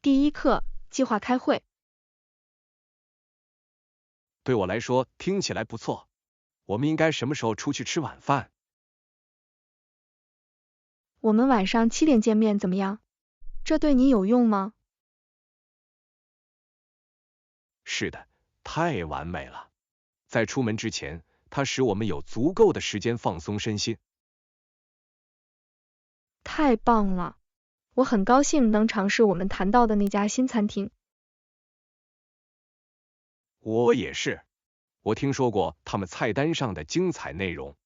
第一课，计划开会。对我来说听起来不错。我们应该什么时候出去吃晚饭？我们晚上7点见面怎么样？这对你有用吗？是的，太完美了。在出门之前，它使我们有足够的时间放松身心。太棒了！我很高兴能尝试我们谈到的那家新餐厅。我也是。我听说过他们菜单上的精彩内容。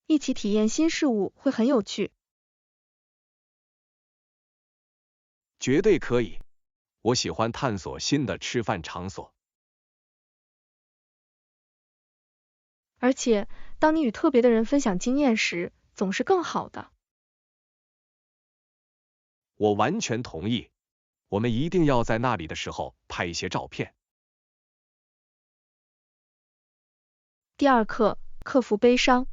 一起体验新事物会很有趣。绝对可以。我喜欢探索新的吃饭场所。而且，当你与特别的人分享经验时，总是更好的。我完全同意。我们一定要在那里的时候拍一些照片。第二课，克服悲伤。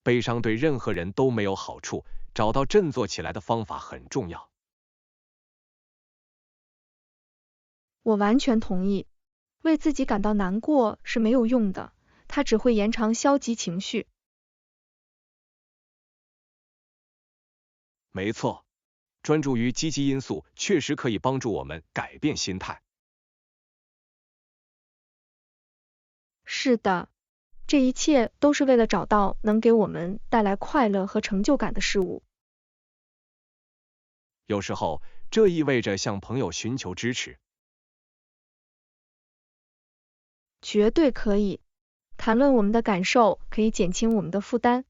悲伤对任何人都没有好处，找到振作起来的方法很重要。我完全同意。为自己感到难过是没有用的，它只会延长消极情绪。没错，专注于积极因素确实可以帮助我们改变心态。是的，这一切都是为了找到能给我们带来快乐和成就感的事物。有时候，这意味着向朋友寻求支持。绝对可以。谈论我们的感受可以减轻我们的负担。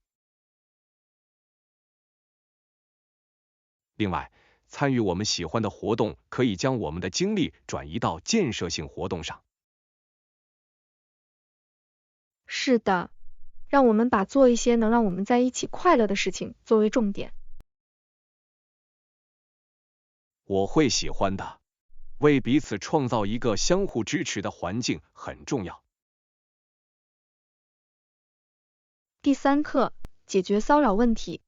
另外，参与我们喜欢的活动可以将我们的精力转移到建设性活动上。是的，让我们把做一些能让我们在一起快乐的事情作为重点。我会喜欢的。为彼此创造一个相互支持的环境很重要。第三课，解决骚扰问题。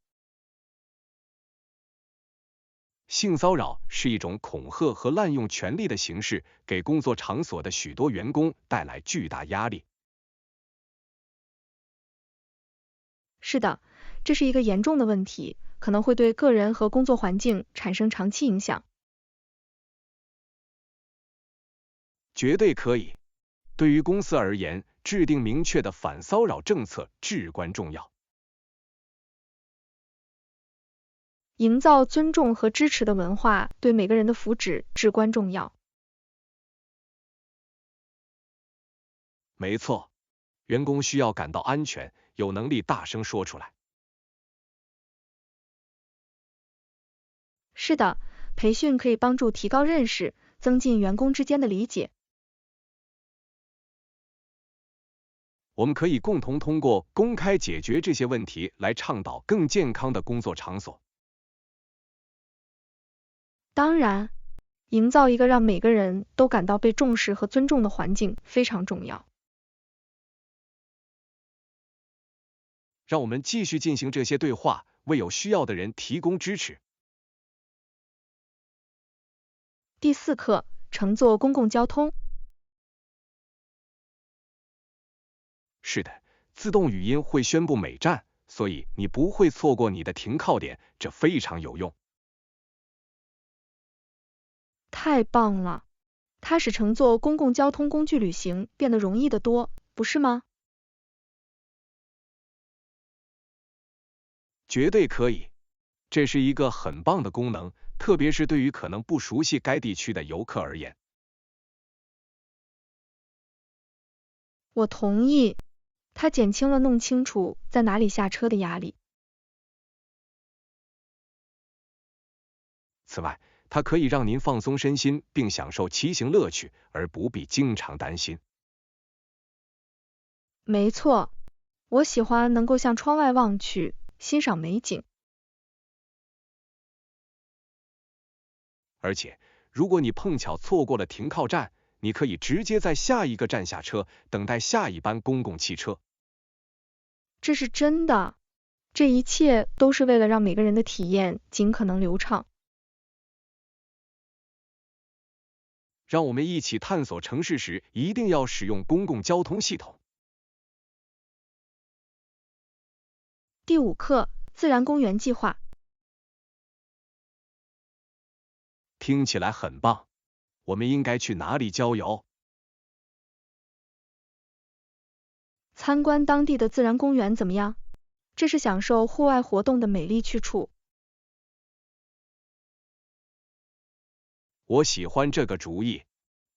性骚扰是一种恐吓和滥用权力的形式，给工作场所的许多员工带来巨大压力。是的，这是一个严重的问题，可能会对个人和工作环境产生长期影响。绝对可以。对于公司而言，制定明确的反骚扰政策至关重要。营造尊重和支持的文化对每个人的福祉至关重要。没错，员工需要感到安全，有能力大声说出来。是的，培训可以帮助提高认识，增进员工之间的理解。我们可以共同通过公开解决这些问题来倡导更健康的工作场所。当然，营造一个让每个人都感到被重视和尊重的环境非常重要。让我们继续进行这些对话，为有需要的人提供支持。第四课，乘坐公共交通。是的，自动语音会宣布每站，所以你不会错过你的停靠点，这非常有用。太棒了！它使乘坐公共交通工具旅行变得容易得多，不是吗？绝对可以。这是一个很棒的功能，特别是对于可能不熟悉该地区的游客而言。我同意，它减轻了弄清楚在哪里下车的压力。此外，它可以让您放松身心，并享受骑行乐趣，而不必经常担心。没错，我喜欢能够向窗外望去，欣赏美景。而且，如果你碰巧错过了停靠站，你可以直接在下一个站下车，等待下一班公共汽车。这是真的，这一切都是为了让每个人的体验尽可能流畅。让我们一起探索城市时，一定要使用公共交通系统。第5课，自然公园计划。听起来很棒，我们应该去哪里郊游？参观当地的自然公园怎么样？这是享受户外活动的美丽去处。我喜欢这个主意，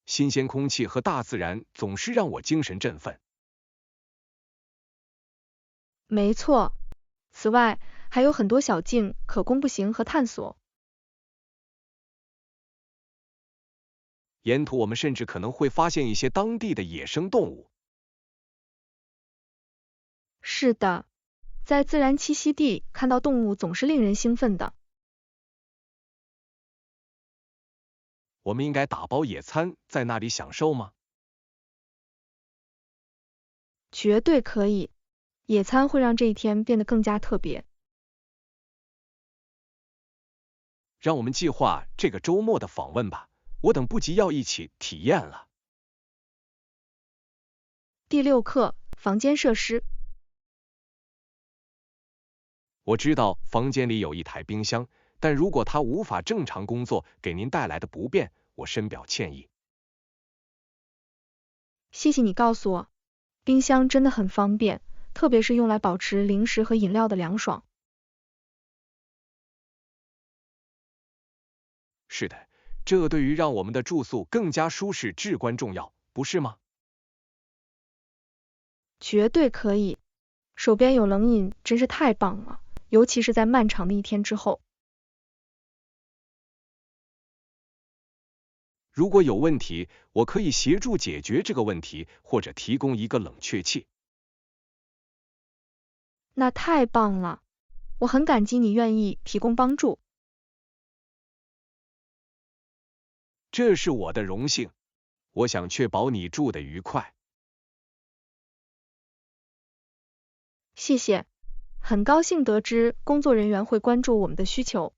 新鲜空气和大自然总是让我精神振奋。没错，此外还有很多小径可供步行和探索。沿途我们甚至可能会发现一些当地的野生动物。是的，在自然栖息地看到动物总是令人兴奋的。我们应该打包野餐，在那里享受吗？绝对可以，野餐会让这一天变得更加特别。让我们计划这个周末的访问吧，我等不及要一起体验了。第6课，房间设施。我知道房间里有一台冰箱，但如果它无法正常工作，给您带来的不便，我深表歉意。谢谢你告诉我，冰箱真的很方便，特别是用来保持零食和饮料的凉爽。是的，这对于让我们的住宿更加舒适至关重要，不是吗？绝对可以，手边有冷饮真是太棒了，尤其是在漫长的一天之后。如果有问题，我可以协助解决这个问题，或者提供一个冷却器。那太棒了，我很感激你愿意提供帮助。这是我的荣幸，我想确保你住得愉快。谢谢，很高兴得知工作人员会关注我们的需求。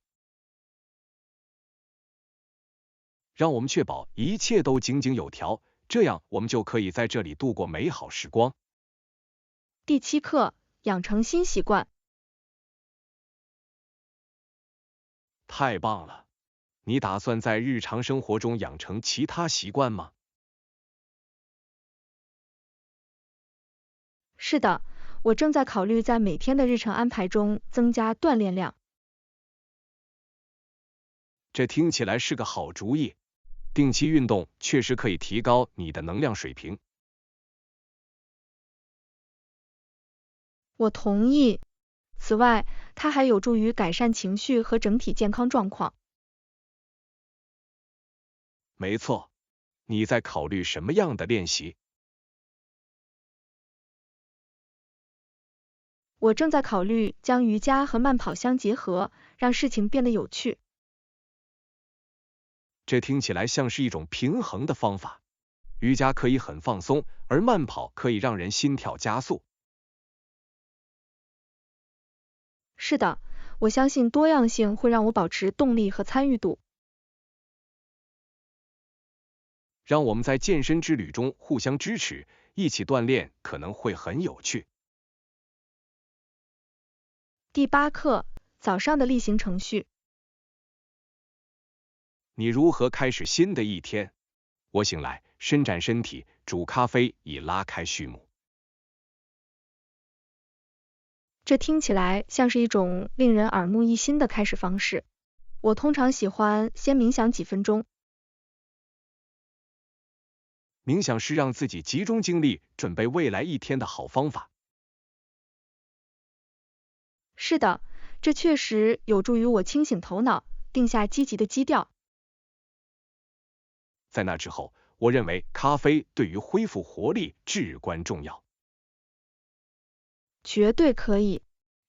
让我们确保一切都井井有条，这样我们就可以在这里度过美好时光。第7课，养成新习惯。太棒了！你打算在日常生活中养成其他习惯吗？是的，我正在考虑在每天的日程安排中增加锻炼量。这听起来是个好主意。定期运动确实可以提高你的能量水平。我同意。此外，它还有助于改善情绪和整体健康状况。没错，你在考虑什么样的练习？我正在考虑将瑜伽和慢跑相结合，让事情变得有趣。这听起来像是一种平衡的方法。瑜伽可以很放松，而慢跑可以让人心跳加速。是的，我相信多样性会让我保持动力和参与度。让我们在健身之旅中互相支持，一起锻炼可能会很有趣。第8课，早上的例行程序。你如何开始新的一天？我醒来，伸展身体，煮咖啡以拉开序幕。这听起来像是一种令人耳目一新的开始方式。我通常喜欢先冥想几分钟。冥想是让自己集中精力，准备未来一天的好方法。是的，这确实有助于我清醒头脑，定下积极的基调。在那之后，我认为咖啡对于恢复活力至关重要。绝对可以，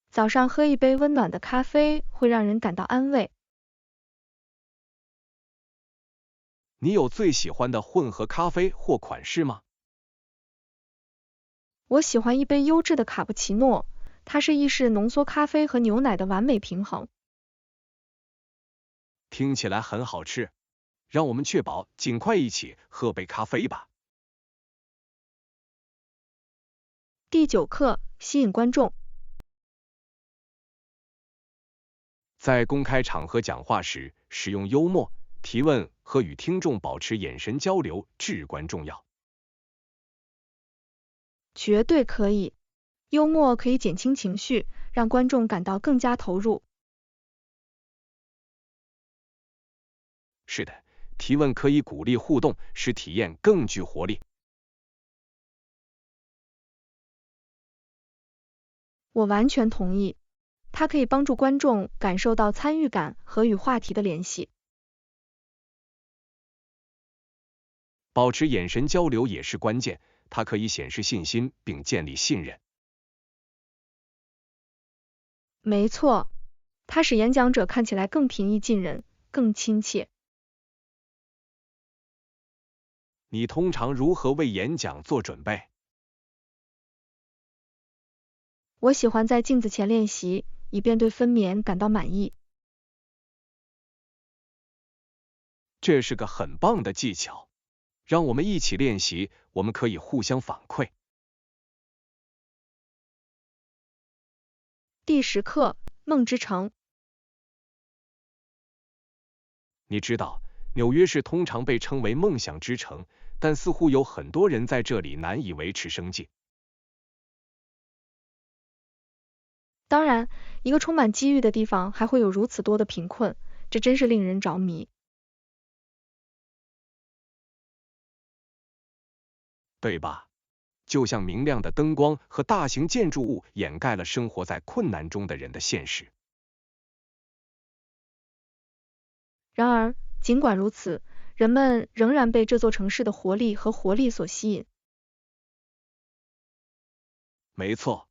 早上喝一杯温暖的咖啡会让人感到安慰。你有最喜欢的混合咖啡或款式吗？我喜欢一杯优质的卡布奇诺，它是意式浓缩咖啡和牛奶的完美平衡。听起来很好吃，让我们确保尽快一起喝杯咖啡吧。第9课，吸引观众。在公开场合讲话时，使用幽默、提问和与听众保持眼神交流至关重要。绝对可以。幽默可以减轻情绪，让观众感到更加投入。是的，提问可以鼓励互动，使体验更具活力。我完全同意。它可以帮助观众感受到参与感和与话题的联系。保持眼神交流也是关键，它可以显示信心并建立信任。没错，它使演讲者看起来更平易近人，更亲切。你通常如何为演讲做准备？我喜欢在镜子前练习，以便对分娩感到满意。这是个很棒的技巧，让我们一起练习，我们可以互相反馈。第10课，梦之城。你知道，纽约市通常被称为梦想之城，但似乎有很多人在这里难以维持生计。当然，一个充满机遇的地方还会有如此多的贫困，这真是令人着迷。对吧？就像明亮的灯光和大型建筑物掩盖了生活在困难中的人的现实。然而，尽管如此，人们仍然被这座城市的活力和活力所吸引。没错，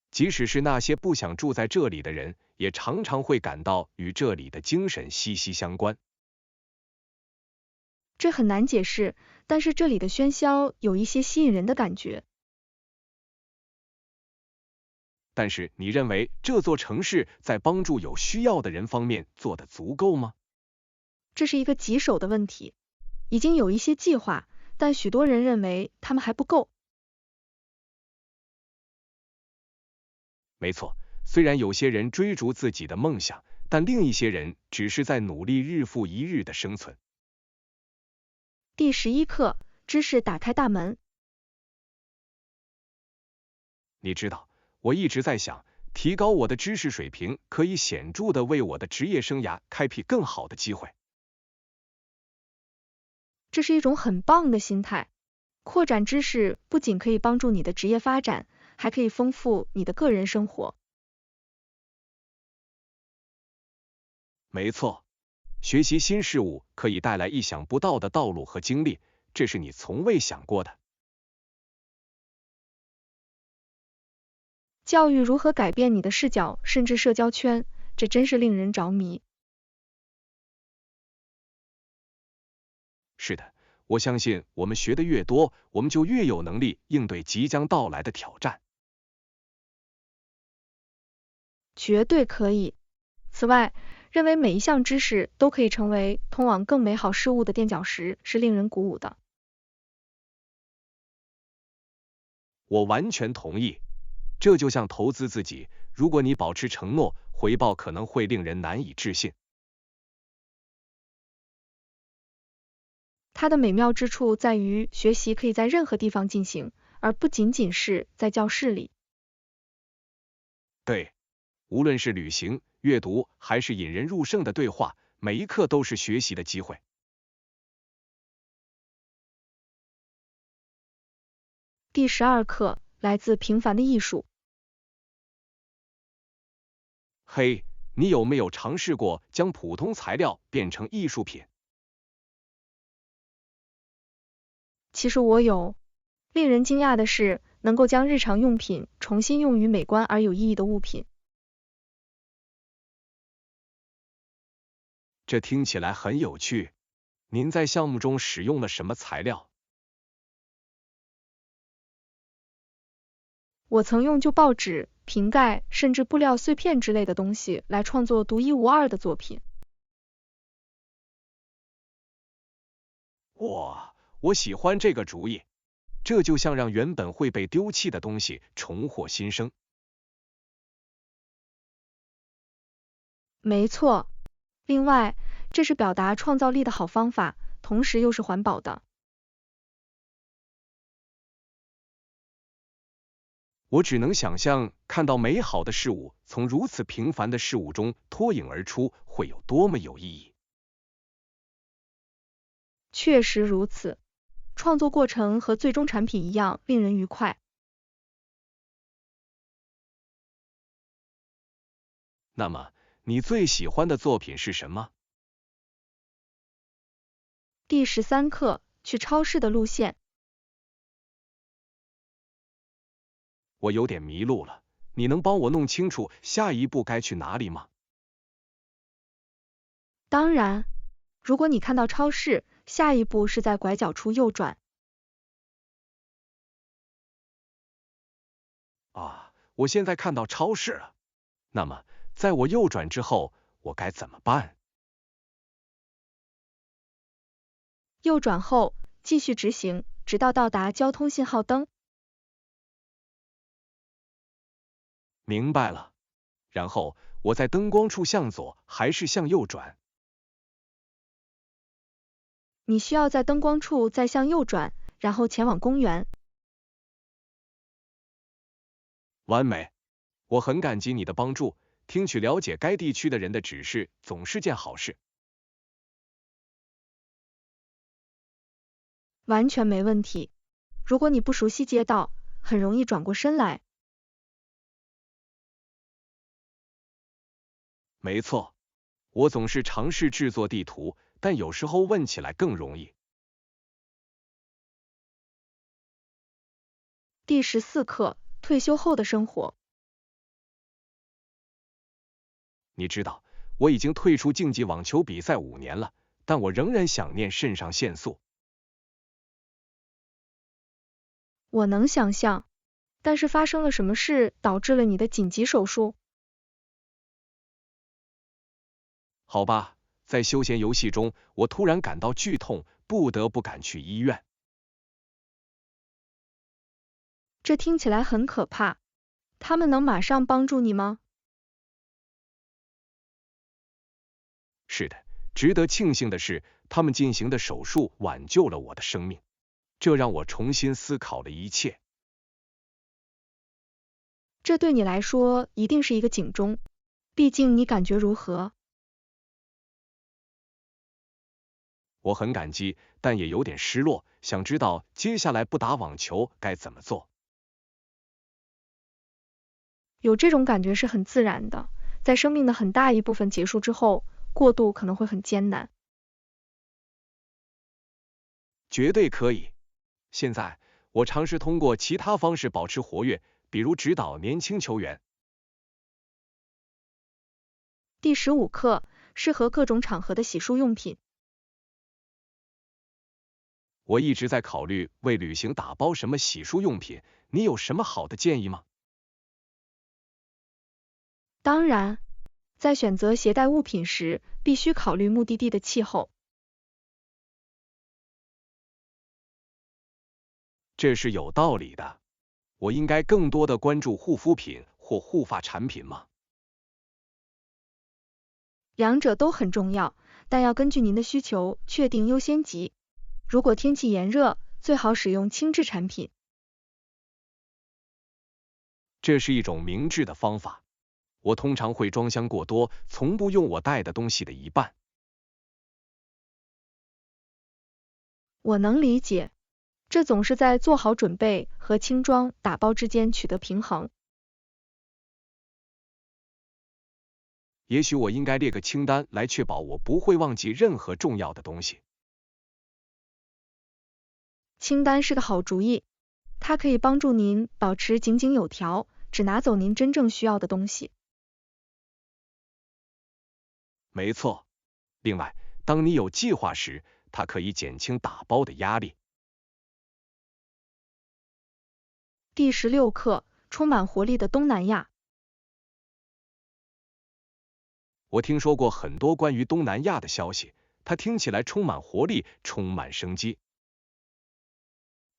即使是那些不想住在这里的人，也常常会感到与这里的精神息息相关。这很难解释，但是这里的喧嚣有一些吸引人的感觉。但是你认为这座城市在帮助有需要的人方面做得足够吗？这是一个棘手的问题。已经有一些计划，但许多人认为他们还不够。没错，虽然有些人追逐自己的梦想，但另一些人只是在努力日复一日的生存。第11课，知识打开大门。你知道，我一直在想，提高我的知识水平可以显著地为我的职业生涯开辟更好的机会。这是一种很棒的心态。扩展知识不仅可以帮助你的职业发展，还可以丰富你的个人生活。没错，学习新事物可以带来意想不到的道路和经历，这是你从未想过的。教育如何改变你的视角，甚至社交圈，这真是令人着迷。是的，我相信我们学的越多，我们就越有能力应对即将到来的挑战。绝对可以。此外，认为每一项知识都可以成为通往更美好事物的垫脚石，是令人鼓舞的。我完全同意。这就像投资自己，如果你保持承诺，回报可能会令人难以置信。它的美妙之处在于，学习可以在任何地方进行，而不仅仅是在教室里。对，无论是旅行、阅读，还是引人入胜的对话，每一刻都是学习的机会。第12课，来自平凡的艺术。嘿，你有没有尝试过将普通材料变成艺术品？其实我有。令人惊讶的是，能够将日常用品重新用于美观而有意义的物品。这听起来很有趣。您在项目中使用了什么材料？我曾用旧报纸、瓶盖，甚至布料碎片之类的东西来创作独一无二的作品。哇，我喜欢这个主意，这就像让原本会被丢弃的东西重获新生。没错，另外，这是表达创造力的好方法，同时又是环保的。我只能想象，看到美好的事物从如此平凡的事物中脱颖而出，会有多么有意义。确实如此，创作过程和最终产品一样令人愉快。那么，你最喜欢的作品是什么？第13课，去超市的路线。我有点迷路了，你能帮我弄清楚下一步该去哪里吗？当然，如果你看到超市，下一步是在拐角处右转。啊，我现在看到超市了。那么，在我右转之后，我该怎么办？右转后，继续直行，直到到达交通信号灯。明白了。然后，我在灯光处向左还是向右转？你需要在灯光处再向右转，然后前往公园。完美，我很感激你的帮助，听取了解该地区的人的指示总是件好事。完全没问题。如果你不熟悉街道，很容易转过身来。没错，我总是尝试制作地图，但有时候问起来更容易。第14课，退休后的生活。你知道，我已经退出竞技网球比赛5年了，但我仍然想念肾上腺素。我能想象，但是发生了什么事导致了你的紧急手术？好吧，在休闲游戏中，我突然感到剧痛，不得不赶去医院。这听起来很可怕。他们能马上帮助你吗？是的，值得庆幸的是，他们进行的手术挽救了我的生命，这让我重新思考了一切。这对你来说一定是一个警钟，毕竟你感觉如何？我很感激，但也有点失落，想知道接下来不打网球该怎么做。有这种感觉是很自然的，在生命的很大一部分结束之后，过渡可能会很艰难。绝对可以。现在，我尝试通过其他方式保持活跃，比如指导年轻球员。第15课，适合各种场合的洗漱用品。我一直在考虑为旅行打包什么洗漱用品，你有什么好的建议吗？当然，在选择携带物品时，必须考虑目的地的气候。这是有道理的。我应该更多的关注护肤品或护发产品吗？两者都很重要，但要根据您的需求确定优先级。如果天气炎热，最好使用轻质产品。这是一种明智的方法。我通常会装箱过多，从不用我带的东西的一半。我能理解，这总是在做好准备和轻装打包之间取得平衡。也许我应该列个清单来确保我不会忘记任何重要的东西。清单是个好主意，它可以帮助您保持井井有条，只拿走您真正需要的东西。没错。另外，当你有计划时，它可以减轻打包的压力。第16课，充满活力的东南亚。我听说过很多关于东南亚的消息，它听起来充满活力，充满生机。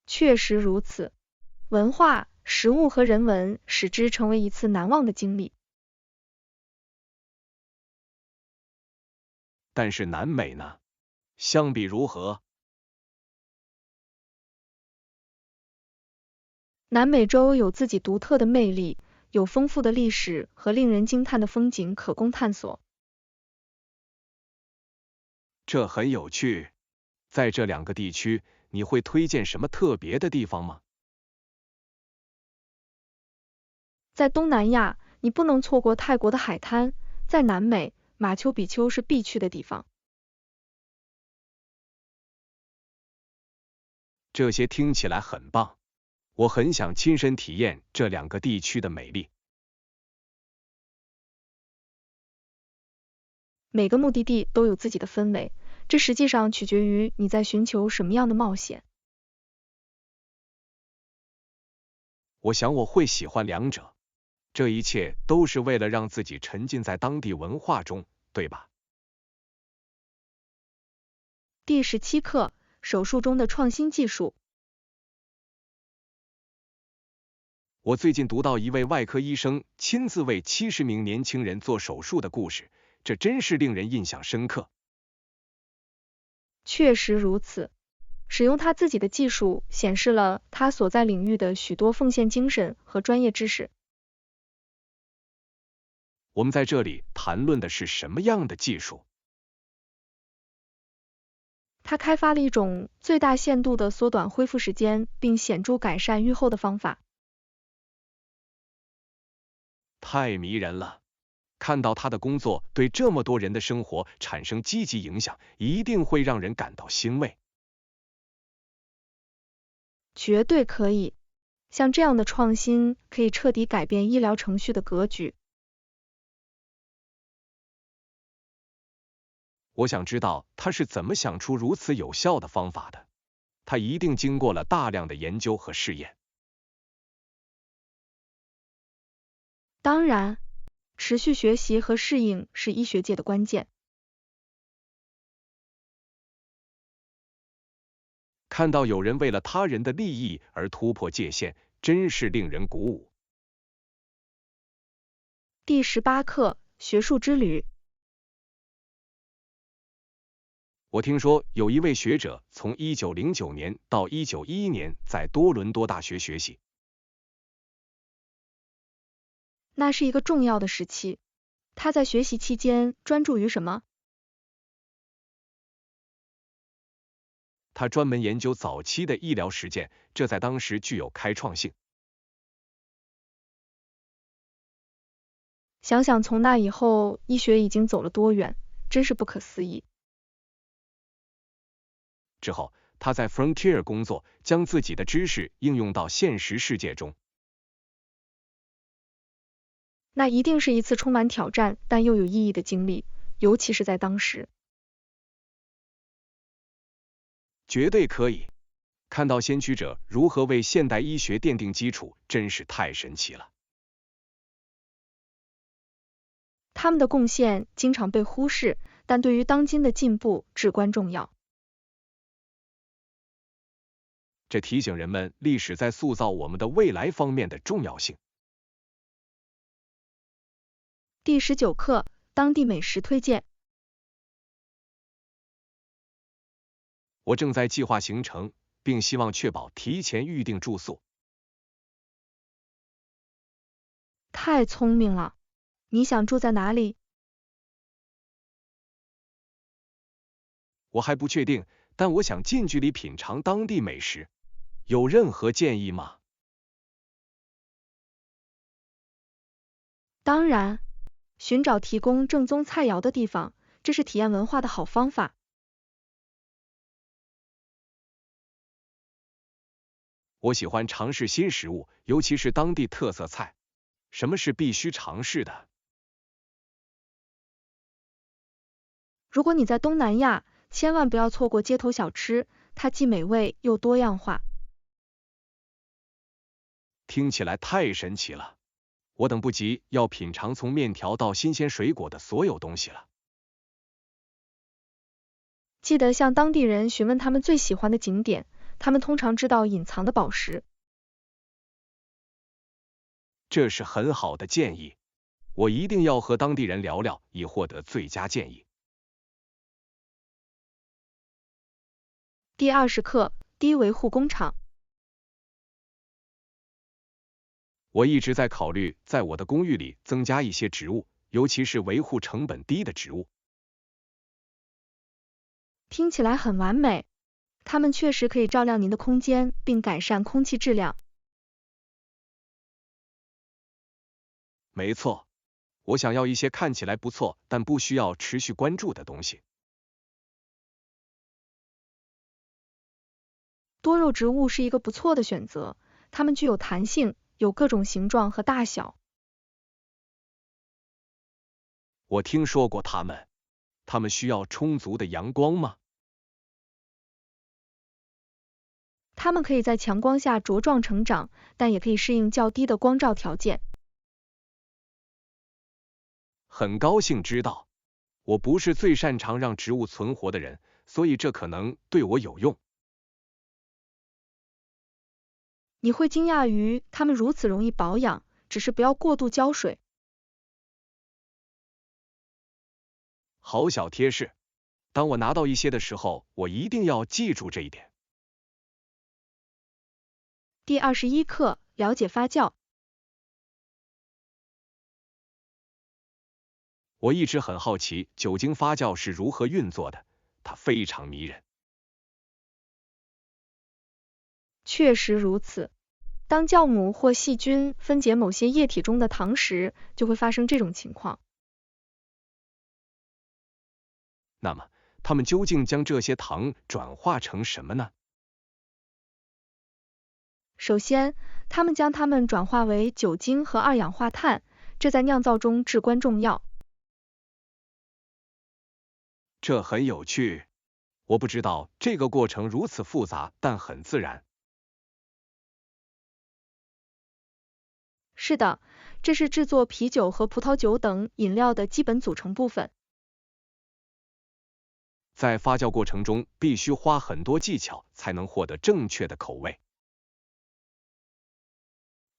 确实如此，文化、食物和人文使之成为一次难忘的经历。但是南美呢？相比如何？南美洲有自己独特的魅力，有丰富的历史和令人惊叹的风景可供探索。这很有趣。在这两个地区，你会推荐什么特别的地方吗？在东南亚，你不能错过泰国的海滩；在南美，马丘比丘是必去的地方。这些听起来很棒，我很想亲身体验这两个地区的美丽。每个目的地都有自己的氛围，这实际上取决于你在寻求什么样的冒险。我想我会喜欢两者，这一切都是为了让自己沉浸在当地文化中，对吧？第17课，手术中的创新技术。我最近读到一位外科医生亲自为70名年轻人做手术的故事，这真是令人印象深刻。确实如此，使用他自己的技术显示了他所在领域的许多奉献精神和专业知识。我们在这里谈论的是什么样的技术？他开发了一种最大限度的缩短恢复时间，并显著改善预后的方法。太迷人了！看到他的工作对这么多人的生活产生积极影响，一定会让人感到欣慰。绝对可以，像这样的创新可以彻底改变医疗程序的格局。我想知道他是怎么想出如此有效的方法的。他一定经过了大量的研究和试验。当然，持续学习和适应是医学界的关键。看到有人为了他人的利益而突破界限，真是令人鼓舞。第18课，学术之旅。我听说有一位学者从1909年到1911年在多伦多大学学习。那是一个重要的时期。他在学习期间专注于什么？他专门研究早期的医疗实践，这在当时具有开创性。想想从那以后，医学已经走了多远，真是不可思议。之后，他在 Frontier 工作，将自己的知识应用到现实世界中。那一定是一次充满挑战但又有意义的经历，尤其是在当时。绝对可以。看到先驱者如何为现代医学奠定基础，真是太神奇了。他们的贡献经常被忽视，但对于当今的进步至关重要。这提醒人们历史在塑造我们的未来方面的重要性。第19课，当地美食推荐。我正在计划行程，并希望确保提前预订住宿。太聪明了！你想住在哪里？我还不确定，但我想近距离品尝当地美食。有任何建议吗？当然，寻找提供正宗菜肴的地方，这是体验文化的好方法。我喜欢尝试新食物，尤其是当地特色菜。什么是必须尝试的？如果你在东南亚，千万不要错过街头小吃，它既美味又多样化。听起来太神奇了！我等不及要品尝从面条到新鲜水果的所有东西了。记得向当地人询问他们最喜欢的景点，他们通常知道隐藏的宝石。这是很好的建议，我一定要和当地人聊聊，以获得最佳建议。第20课，低维护工厂。我一直在考虑在我的公寓里增加一些植物，尤其是维护成本低的植物。听起来很完美，它们确实可以照亮您的空间，并改善空气质量。没错，我想要一些看起来不错，但不需要持续关注的东西。多肉植物是一个不错的选择，它们具有弹性，有各种形状和大小。我听说过它们需要充足的阳光吗？它们可以在强光下茁壮成长，但也可以适应较低的光照条件。很高兴知道，我不是最擅长让植物存活的人，所以这可能对我有用。你会惊讶于它们如此容易保养，只是不要过度浇水。好小贴士，当我拿到一些的时候，我一定要记住这一点。第21课，了解发酵。我一直很好奇酒精发酵是如何运作的，它非常迷人。确实如此，当酵母或细菌分解某些液体中的糖时，就会发生这种情况。那么，它们究竟将这些糖转化成什么呢？首先，它们将它们转化为酒精和二氧化碳，这在酿造中至关重要。这很有趣，我不知道这个过程如此复杂，但很自然。是的，这是制作啤酒和葡萄酒等饮料的基本组成部分。在发酵过程中，必须花很多技巧才能获得正确的口味。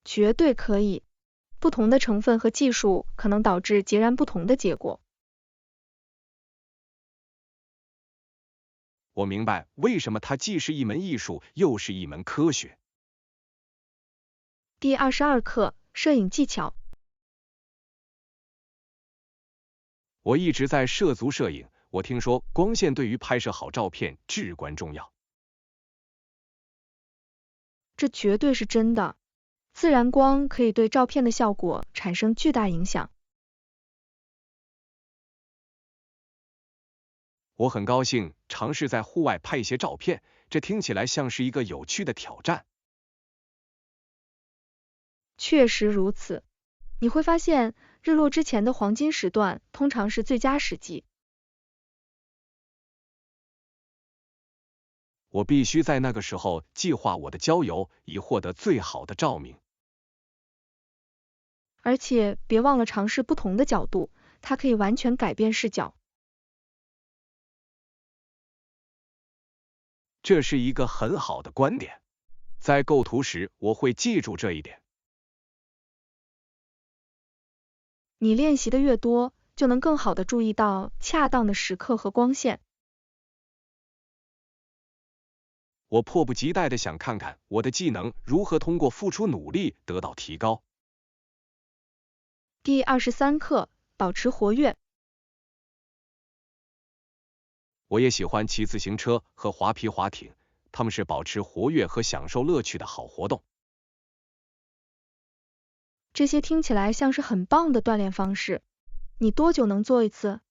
绝对可以，不同的成分和技术可能导致截然不同的结果。我明白为什么它既是一门艺术，又是一门科学。第22课，摄影技巧。我一直在涉足摄影，我听说光线对于拍摄好照片至关重要。这绝对是真的，自然光可以对照片的效果产生巨大影响。我很高兴尝试在户外拍一些照片，这听起来像是一个有趣的挑战。确实如此，你会发现日落之前的黄金时段通常是最佳时机。我必须在那个时候计划我的郊游，以获得最好的照明。而且别忘了尝试不同的角度，它可以完全改变视角。这是一个很好的观点，在构图时我会记住这一点。你练习的越多，就能更好的注意到恰当的时刻和光线。我迫不及待地想看看我的技能如何通过付出努力得到提高。第23课，保持活跃。我也喜欢骑自行车和滑皮划艇，它们是保持活跃和享受乐趣的好活动。这些听起来像是很棒的锻炼方式。你多久能做一次？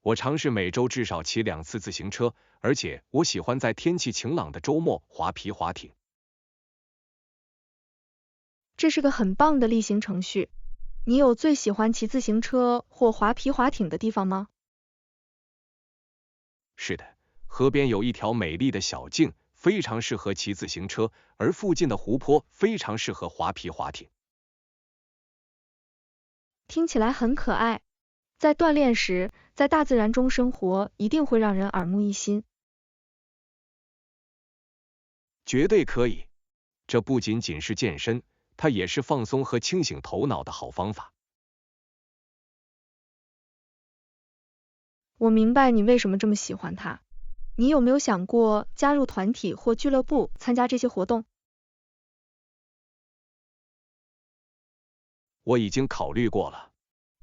我尝试每周至少骑2次自行车，而且我喜欢在天气晴朗的周末滑皮划艇。这是个很棒的例行程序。你有最喜欢骑自行车或滑皮划艇的地方吗？是的，河边有一条美丽的小径，非常适合骑自行车，而附近的湖泊非常适合滑皮划艇。听起来很可爱。在锻炼时，在大自然中生活一定会让人耳目一新。绝对可以，这不仅仅是健身，它也是放松和清醒头脑的好方法。我明白你为什么这么喜欢它。你有没有想过加入团体或俱乐部，参加这些活动？我已经考虑过了，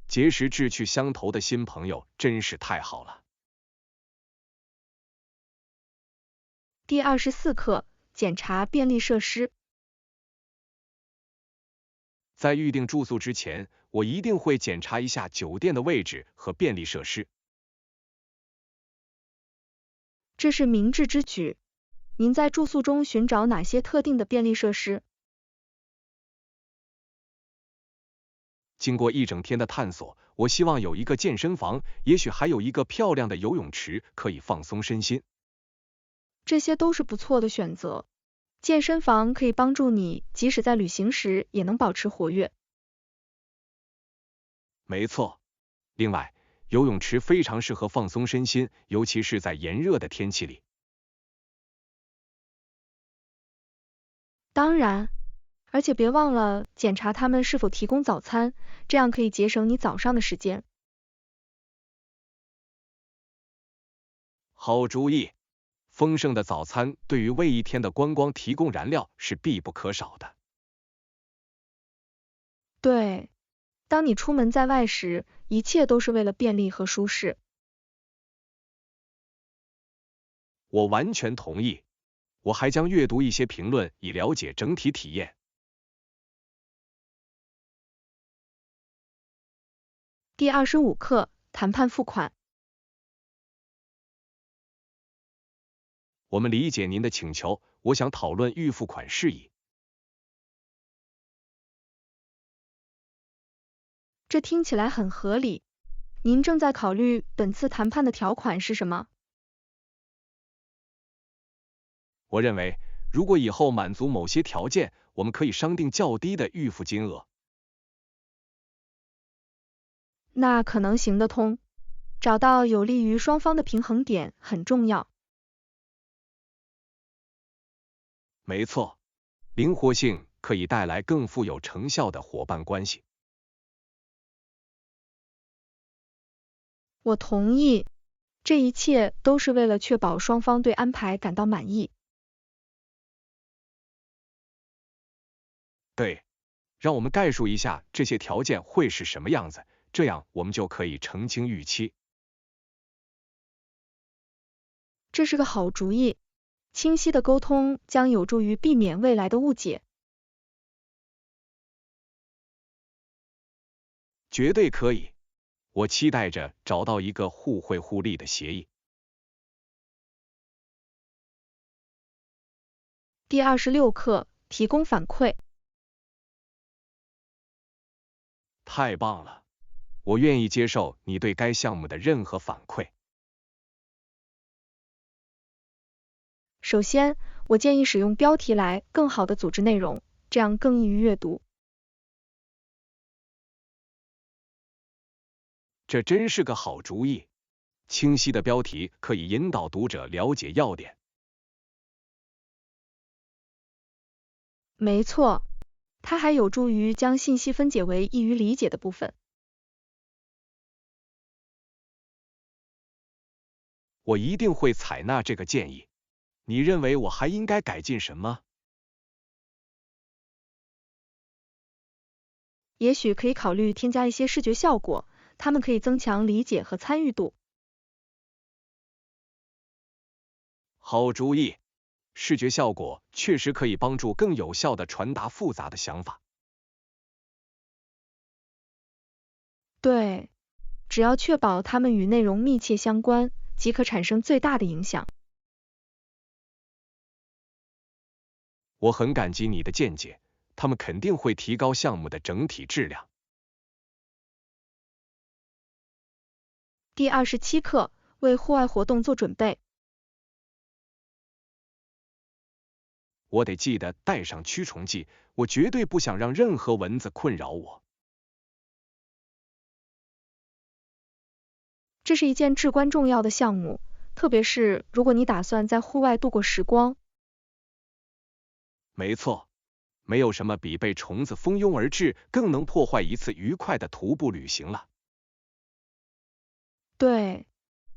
结识志趣相投的新朋友真是太好了。第24课，检查便利设施。在预定住宿之前，我一定会检查一下酒店的位置和便利设施。这是明智之举。您在住宿中寻找哪些特定的便利设施？经过一整天的探索，我希望有一个健身房，也许还有一个漂亮的游泳池，可以放松身心。这些都是不错的选择。健身房可以帮助你，即使在旅行时也能保持活跃。没错。另外，游泳池非常适合放松身心，尤其是在炎热的天气里。当然，而且别忘了检查他们是否提供早餐，这样可以节省你早上的时间。好主意。丰盛的早餐对于为一天的观光提供燃料是必不可少的。对，当你出门在外时，一切都是为了便利和舒适。我完全同意。我还将阅读一些评论，以了解整体体验。第25课，谈判付款。我们理解您的请求，我想讨论预付款事宜。这听起来很合理。您正在考虑本次谈判的条款是什么？我认为，如果以后满足某些条件，我们可以商定较低的预付金额。那可能行得通。找到有利于双方的平衡点很重要。没错，灵活性可以带来更富有成效的伙伴关系。我同意，这一切都是为了确保双方对安排感到满意。对，让我们概述一下这些条件会是什么样子，这样我们就可以澄清预期。这是个好主意。清晰的沟通将有助于避免未来的误解。绝对可以。我期待着找到一个互惠互利的协议。第26课，提供反馈。太棒了，我愿意接受你对该项目的任何反馈。首先，我建议使用标题来更好地组织内容，这样更易于阅读。这真是个好主意。清晰的标题可以引导读者了解要点。没错，它还有助于将信息分解为易于理解的部分。我一定会采纳这个建议。你认为我还应该改进什么？也许可以考虑添加一些视觉效果，它们可以增强理解和参与度。好主意。视觉效果确实可以帮助更有效地传达复杂的想法。对，只要确保它们与内容密切相关，即可产生最大的影响。我很感激你的见解，他们肯定会提高项目的整体质量。第27课，为户外活动做准备。我得记得带上驱虫剂，我绝对不想让任何蚊子困扰我。这是一件至关重要的项目，特别是如果你打算在户外度过时光。没错，没有什么比被虫子蜂拥而至更能破坏一次愉快的徒步旅行了。对，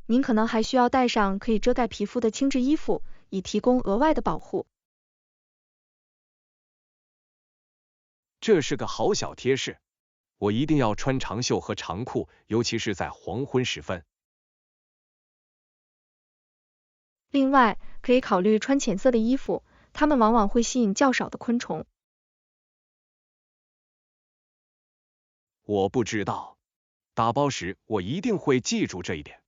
您可能还需要带上可以遮盖皮肤的轻质衣服，以提供额外的保护。这是个好小贴士，我一定要穿长袖和长裤，尤其是在黄昏时分。另外，可以考虑穿浅色的衣服，它们往往会吸引较少的昆虫。我不知道，打包时我一定会记住这一点。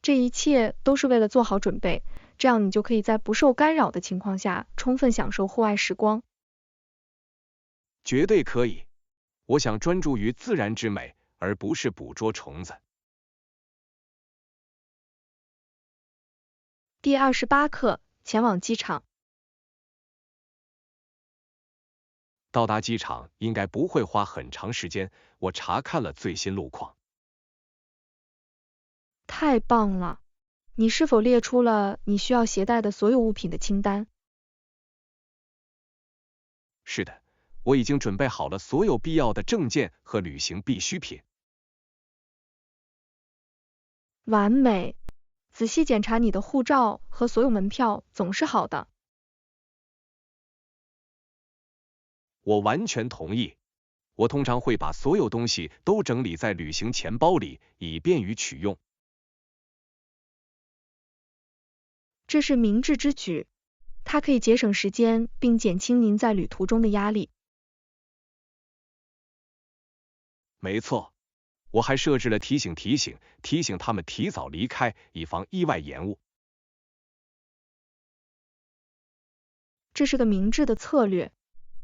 这一切都是为了做好准备，这样你就可以在不受干扰的情况下，充分享受户外时光。绝对可以，我想专注于自然之美，而不是捕捉虫子。第28课，前往机场。到达机场应该不会花很长时间，我查看了最新路况。太棒了！你是否列出了你需要携带的所有物品的清单？是的，我已经准备好了所有必要的证件和旅行必需品。完美！仔细检查你的护照和所有门票总是好的。我完全同意。我通常会把所有东西都整理在旅行钱包里，以便于取用。这是明智之举，它可以节省时间，并减轻您在旅途中的压力。没错，我还设置了提醒他们提早离开，以防意外延误。这是个明智的策略，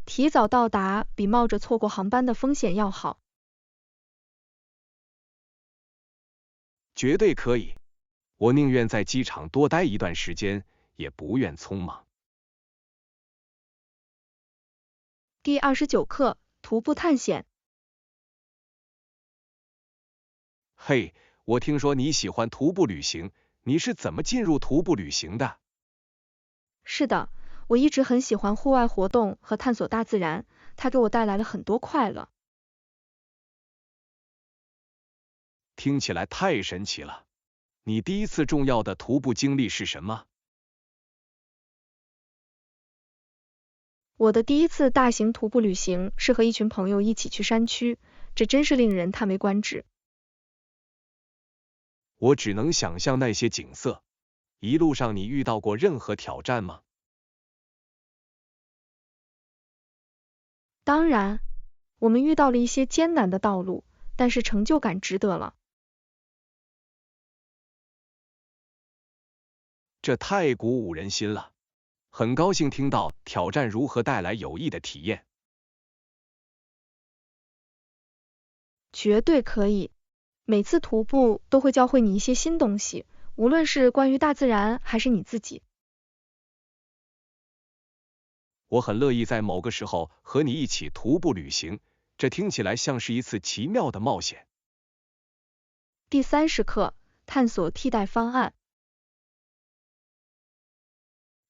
提早到达比冒着错过航班的风险要好。绝对可以，我宁愿在机场多待一段时间，也不愿匆忙。第29课，徒步探险。嘿，我听说你喜欢徒步旅行，你是怎么进入徒步旅行的？是的，我一直很喜欢户外活动和探索大自然，它给我带来了很多快乐。听起来太神奇了。你第一次重要的徒步经历是什么？我的第一次大型徒步旅行是和一群朋友一起去山区，这真是令人叹为观止。我只能想象那些景色。一路上你遇到过任何挑战吗？当然，我们遇到了一些艰难的道路，但是成就感值得了。这太鼓舞人心了。很高兴听到挑战如何带来有益的体验。绝对可以，每次徒步都会教会你一些新东西，无论是关于大自然还是你自己。我很乐意在某个时候和你一起徒步旅行，这听起来像是一次奇妙的冒险。第30课，探索替代方案。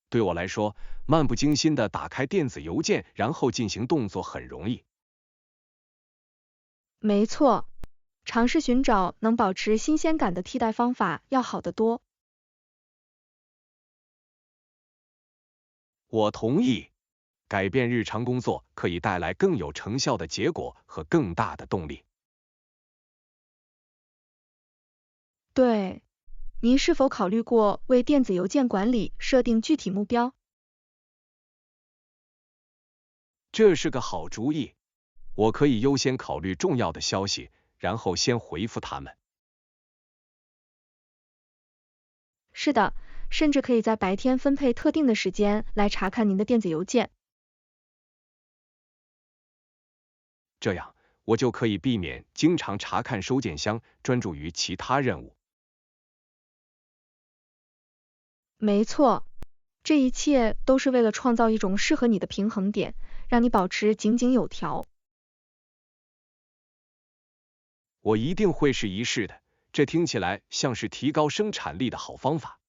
对我来说，漫不经心地打开电子邮件，然后进行动作很容易。没错，尝试寻找能保持新鲜感的替代方法要好得多。我同意，改变日常工作可以带来更有成效的结果和更大的动力。对，您是否考虑过为电子邮件管理设定具体目标？这是个好主意，我可以优先考虑重要的消息，然后先回复他们。是的，甚至可以在白天分配特定的时间来查看您的电子邮件。这样，我就可以避免经常查看收件箱，专注于其他任务。没错，这一切都是为了创造一种适合你的平衡点，让你保持井井有条。我一定会试一试的，这听起来像是提高生产力的好方法。